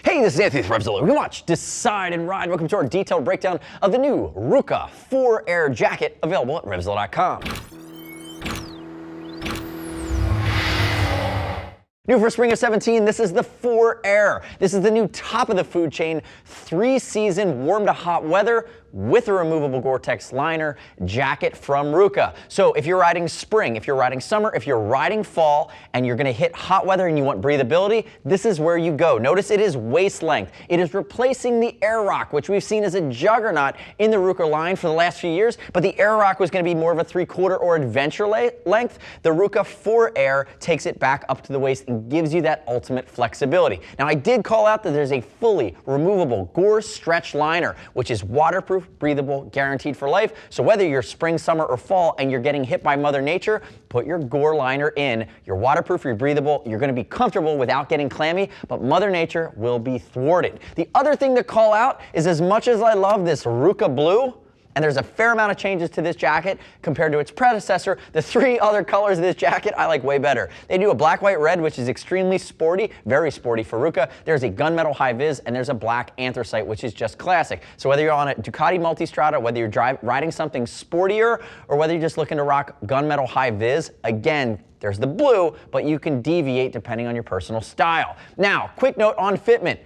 Hey, this is Anthony with RevZilla. We can watch, decide, and ride. Welcome to our detailed breakdown of the new Rukka 4Air jacket available at RevZilla.com. New for spring of 17, this is the 4Air. This is the new top of the food chain, 3-season warm to hot weather with a removable Gore-Tex Liner jacket from Rukka. So if you're riding spring, if you're riding summer, if you're riding fall, and you're gonna hit hot weather and you want breathability, this is where you go. Notice it is waist length. It is replacing the Airrock, which we've seen as a juggernaut in the Rukka line for the last few years, but the Airrock was gonna be more of a 3/4 or adventure length. The Rukka 4Air takes it back up to the waist and gives you that ultimate flexibility. Now, I did call out that there's a fully removable Gore Stretch Liner, which is waterproof, breathable, guaranteed for life. So whether you're spring, summer, or fall and you're getting hit by Mother Nature, put your Gore Liner in. You're waterproof, you're breathable, you're gonna be comfortable without getting clammy, but Mother Nature will be thwarted. The other thing to call out is, as much as I love this Rukka blue, and there's a fair amount of changes to this jacket compared to its predecessor, the 3 other colors of this jacket I like way better. They do a black, white, red, which is extremely sporty, very sporty for Rukka. There's a gunmetal high vis, and there's a black anthracite, which is just classic. So whether you're on a Ducati Multistrada, whether you're riding something sportier, or whether you're just looking to rock gunmetal high vis, again, there's the blue, but you can deviate depending on your personal style. Now, quick note on Fitment.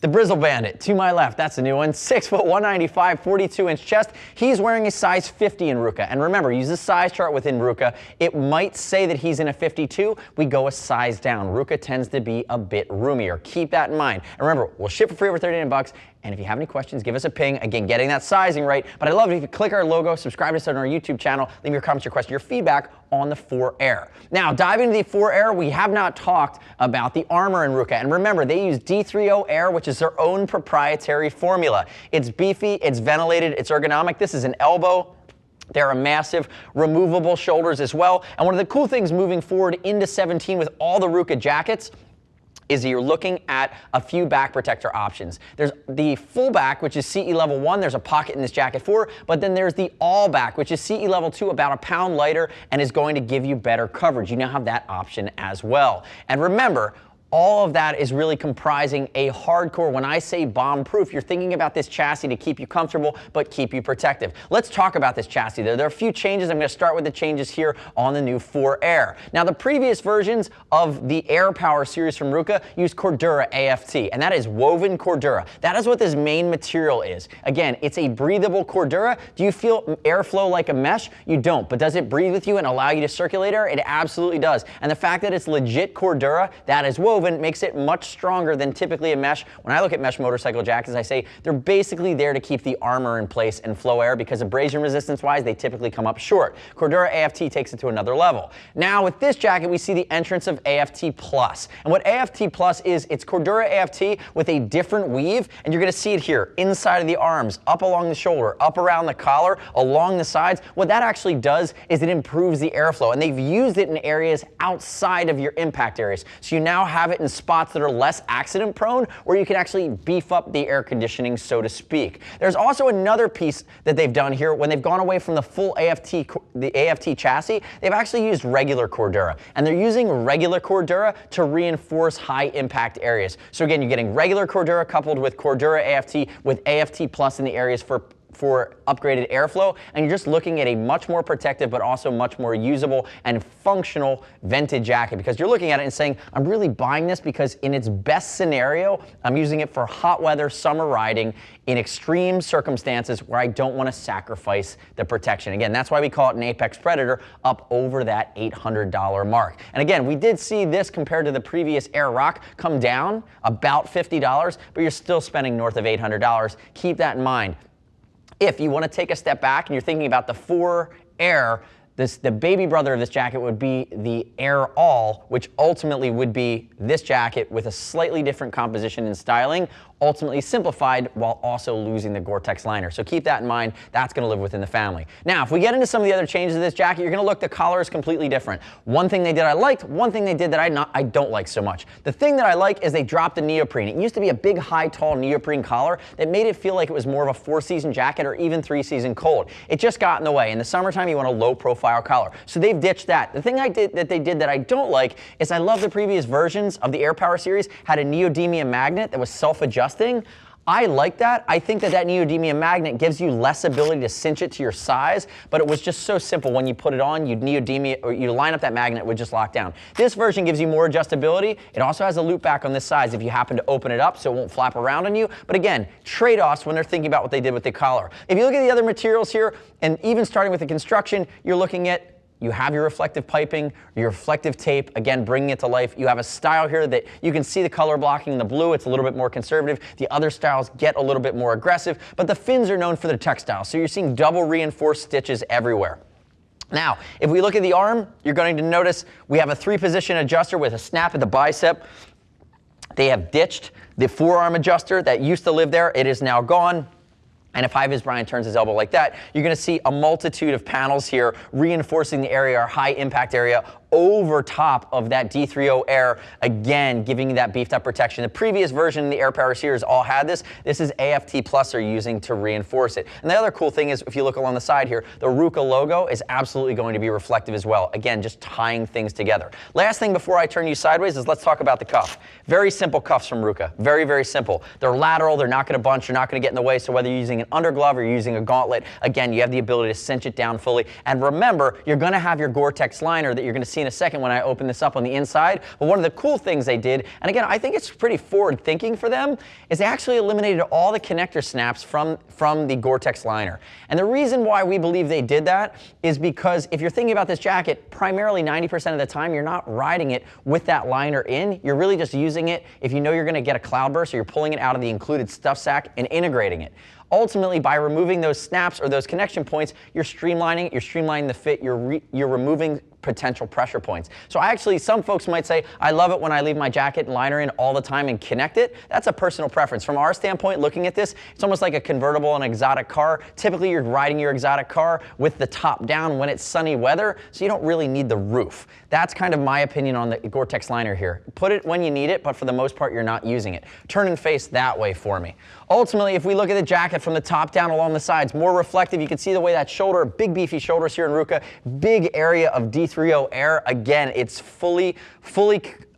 The Brizzle Bandit, to my left, that's a new one, 6 foot 195, 42-inch chest. He's wearing a size 50 in Rukka. And remember, use the size chart within Rukka. It might say that he's in a 52. We go a size down. Rukka tends to be a bit roomier. Keep that in mind. And remember, we'll ship for free over 39 bucks. And if you have any questions, give us a ping. Again, getting that sizing right. But I'd love it if you click our logo, subscribe to us on our YouTube channel, leave your comments, your questions, your feedback on the 4Air. Now, diving into the 4Air, we have not talked about the armor in Rukka. And remember, they use D3O Air, which is their own proprietary formula. It's beefy, it's ventilated, it's ergonomic. This is an elbow. There are massive removable shoulders as well. And one of the cool things moving forward into 17 with all the Rukka jackets is you're looking at a few back protector options. There's the full back, which is CE level 1. There's a pocket in this jacket for, but then there's the all back, which is CE level 2, about a pound lighter, and is going to give you better coverage. You now have that option as well. And remember, all of that is really comprising a hardcore, when I say bomb-proof, you're thinking about this chassis to keep you comfortable, but keep you protective. Let's talk about this chassis. There are a few changes. I'm gonna start with the changes here on the new 4Air. Now, the previous versions of the Air Power series from Rukka use Cordura AFT, and that is woven Cordura. That is what this main material is. Again, it's a breathable Cordura. Do you feel airflow like a mesh? You don't, but does it breathe with you and allow you to circulate air? It absolutely does. And the fact that it's legit Cordura, that is woven, makes it much stronger than typically a mesh. When I look at mesh motorcycle jackets, I say they're basically there to keep the armor in place and flow air, because abrasion resistance wise, they typically come up short. Cordura AFT takes it to another level. Now with this jacket, we see the entrance of AFT Plus. And what AFT Plus is, it's Cordura AFT with a different weave, and you're gonna see it here, inside of the arms, up along the shoulder, up around the collar, along the sides. What that actually does is it improves the airflow, and they've used it in areas outside of your impact areas. So you now have it in spots that are less accident prone, where you can actually beef up the air conditioning, so to speak. There's also another piece that they've done here. When they've gone away from the full AFT, the AFT chassis, they've actually used regular Cordura, and they're using regular Cordura to reinforce high impact areas. So again, you're getting regular Cordura coupled with Cordura AFT with AFT Plus in the areas for upgraded airflow, and you're just looking at a much more protective but also much more usable and functional vented jacket, because you're looking at it and saying, I'm really buying this because in its best scenario, I'm using it for hot weather, summer riding, in extreme circumstances where I don't want to sacrifice the protection. Again, that's why we call it an Apex Predator, up over that $800 mark. And again, we did see this compared to the previous Air Rock come down about $50, but you're still spending north of $800. Keep that in mind. If you want to take a step back and you're thinking about the 4Air, the baby brother of this jacket would be the Air All, which ultimately would be this jacket with a slightly different composition and styling, ultimately simplified while also losing the Gore-Tex Liner. So keep that in mind. That's going to live within the family. Now, if we get into some of the other changes of this jacket, you're going to look, the collar is completely different. One thing they did I liked, one thing they did that I don't like so much. The thing that I like is they dropped the neoprene. It used to be a big, high, tall neoprene collar that made it feel like it was more of a 4-season jacket or even 3-season cold. It just got in the way. In the summertime, you want a low-profile profile collar. So they've ditched that. The thing that they did that I don't like is I love the previous versions of the Air Power series had a neodymium magnet that was self-adjusting. I like that. I think that neodymium magnet gives you less ability to cinch it to your size, but it was just so simple. When you put it on, you'd line up that magnet, it would just lock down. This version gives you more adjustability. It also has a loop back on this side if you happen to open it up so it won't flap around on you. But again, trade-offs when they're thinking about what they did with the collar. If you look at the other materials here, and even starting with the construction, you're looking at you have your reflective piping, your reflective tape, again, bringing it to life. You have a style here that you can see the color blocking. The blue, it's a little bit more conservative. The other styles get a little bit more aggressive, but the fins are known for their textile, so you're seeing double reinforced stitches everywhere. Now, if we look at the arm, you're going to notice we have a 3-position adjuster with a snap at the bicep. They have ditched the forearm adjuster that used to live there. It is now gone. And if High-Vis Brian turns his elbow like that, you're going to see a multitude of panels here reinforcing the area, our high impact area, over top of that D3O Air, again, giving you that beefed up protection. The previous version in the Air Power series all had this. This is AFT Plus are using to reinforce it. And the other cool thing is, if you look along the side here, the Rukka logo is absolutely going to be reflective as well. Again, just tying things together. Last thing before I turn you sideways is let's talk about the cuff. Very simple cuffs from Rukka. Very, very simple. They're lateral, they're not going to bunch, they're not going to get in the way, so whether you're using an underglove or you're using a gauntlet, again, you have the ability to cinch it down fully. And remember, you're going to have your Gore-Tex liner that you're going to see in a second when I open this up on the inside. But one of the cool things they did, and again, I think it's pretty forward thinking for them, is they actually eliminated all the connector snaps from the Gore-Tex liner. And the reason why we believe they did that is because if you're thinking about this jacket, primarily 90% of the time, you're not riding it with that liner in. You're really just using it if you know you're going to get a cloudburst, or you're pulling it out of the included stuff sack and integrating it. Ultimately, by removing those snaps or those connection points, you're streamlining it, you're streamlining the fit, you're removing potential pressure points. So some folks might say, I love it when I leave my jacket and liner in all the time and connect it. That's a personal preference. From our standpoint, looking at this, it's almost like a convertible in an exotic car. Typically, you're riding your exotic car with the top down when it's sunny weather, so you don't really need the roof. That's kind of my opinion on the Gore-Tex liner here. Put it when you need it, but for the most part, you're not using it. Turn and face that way for me. Ultimately, if we look at the jacket from the top down along the sides, more reflective, you can see the way that shoulder, big beefy shoulders here in Rukka, big area of D3O Air. Again, it's fully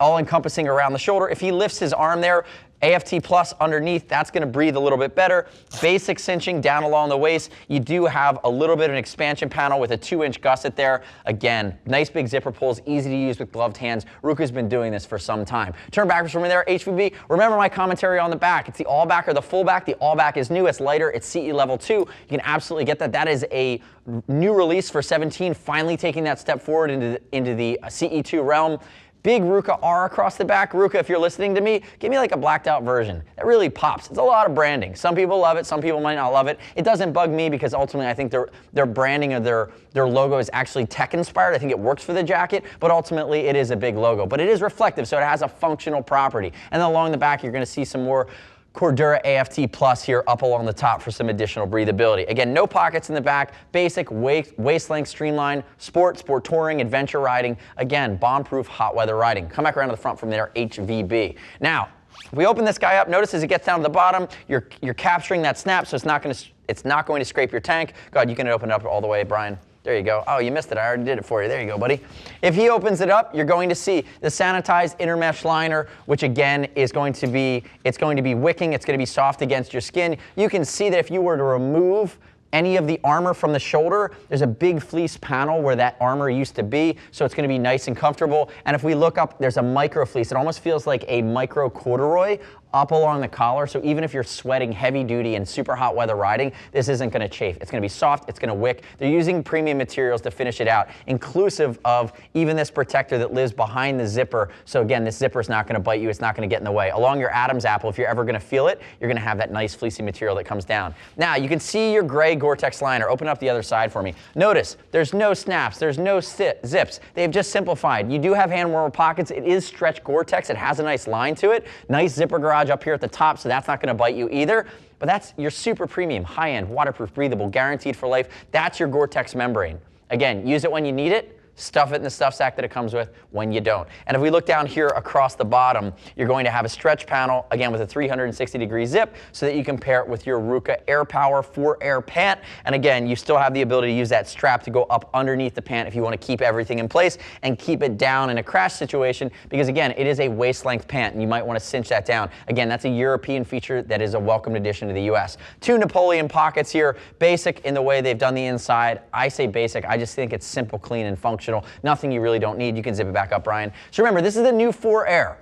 all-encompassing around the shoulder. If he lifts his arm there, AFT Plus underneath, that's going to breathe a little bit better. Basic cinching down along the waist. You do have a little bit of an expansion panel with a 2-inch gusset there. Again, nice big zipper pulls, easy to use with gloved hands. Rukka's been doing this for some time. Turn backwards from there, HVB. Remember my commentary on the back. It's the all back or the full back. The all back is new, it's lighter, it's CE level 2. You can absolutely get that. That is a new release for 17, finally taking that step forward into the CE2 realm. Big Rukka R across the back. Rukka, if you're listening to me, give me like a blacked out version. That really pops. It's a lot of branding. Some people love it, some people might not love it. It doesn't bug me because ultimately I think their branding or their logo is actually tech inspired. I think it works for the jacket, but ultimately it is a big logo. But it is reflective, so it has a functional property. And then along the back, you're gonna see some more Cordura AFT Plus here up along the top for some additional breathability. Again, no pockets in the back, basic waist length streamline, sport touring, adventure riding. Again, bomb-proof hot weather riding. Come back around to the front from there, HVB. Now, if we open this guy up, notice as it gets down to the bottom, you're capturing that snap, so it's not going to scrape your tank. Go ahead, you can open it up all the way, Brian. There you go. Oh, you missed it. I already did it for you. There you go, buddy. If he opens it up, you're going to see the sanitized intermesh liner, which again is going to be wicking. It's going to be soft against your skin. You can see that if you were to remove any of the armor from the shoulder, there's a big fleece panel where that armor used to be, so it's going to be nice and comfortable. And if we look up, there's a micro fleece. It almost feels like a micro corduroy up along the collar, so even if you're sweating heavy duty and super hot weather riding, this isn't going to chafe. It's going to be soft, it's going to wick. They're using premium materials to finish it out, inclusive of even this protector that lives behind the zipper. So again, this zipper is not going to bite you, it's not going to get in the way. Along your Adam's apple, if you're ever going to feel it, you're going to have that nice fleecy material that comes down. Now, you can see your gray Gore-Tex liner. Open up the other side for me. Notice, there's no snaps, there's no zips. They've just simplified. You do have hand warmer pockets. It is stretch Gore-Tex. It has a nice line to it. Nice zipper garage up here at the top, so that's not going to bite you either. But that's your super premium, high-end, waterproof, breathable, guaranteed for life. That's your Gore-Tex membrane. Again, use it when you need it. stuff it in the stuff sack that it comes with when you don't. And if we look down here across the bottom, you're going to have a stretch panel, again with a 360-degree zip, so that you can pair it with your Rukka AirPower 4Air pant. And again, you still have the ability to use that strap to go up underneath the pant if you want to keep everything in place and keep it down in a crash situation, because again, it is a waist-length pant and you might want to cinch that down. Again, that's a European feature that is a welcomed addition to the US. 2 Napoleon pockets here, basic in the way they've done the inside. I say basic, I just think it's simple, clean, and functional. Nothing you really don't need. You can zip it back up, Brian. So remember, this is the new 4Air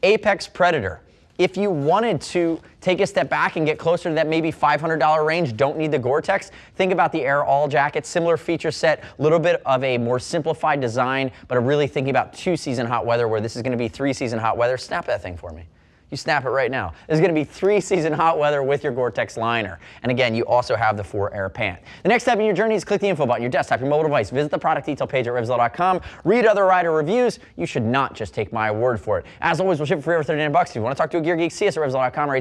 Apex Predator. If you wanted to take a step back and get closer to that maybe $500 range, don't need the Gore-Tex, think about the Air All jacket, similar feature set, a little bit of a more simplified design, but I'm really thinking about 2-season hot weather where this is going to be 3-season hot weather. Snap that thing for me. You snap it right now. This is going to be 3-season hot weather with your Gore-Tex liner. And again, you also have the 4Air pant. The next step in your journey is click the info button on your desktop, your mobile device. Visit the product detail page at RevZilla.com. Read other rider reviews. You should not just take my word for it. As always, we'll ship it for over $39. If you want to talk to a gear geek, see us at RevZilla.com or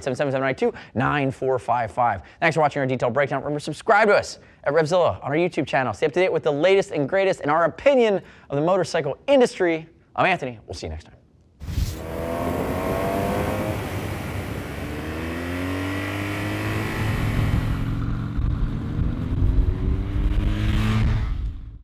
877-792-9455. Thanks for watching our detailed breakdown. Remember, subscribe to us at RevZilla on our YouTube channel. Stay up to date with the latest and greatest in our opinion of the motorcycle industry. I'm Anthony. We'll see you next time.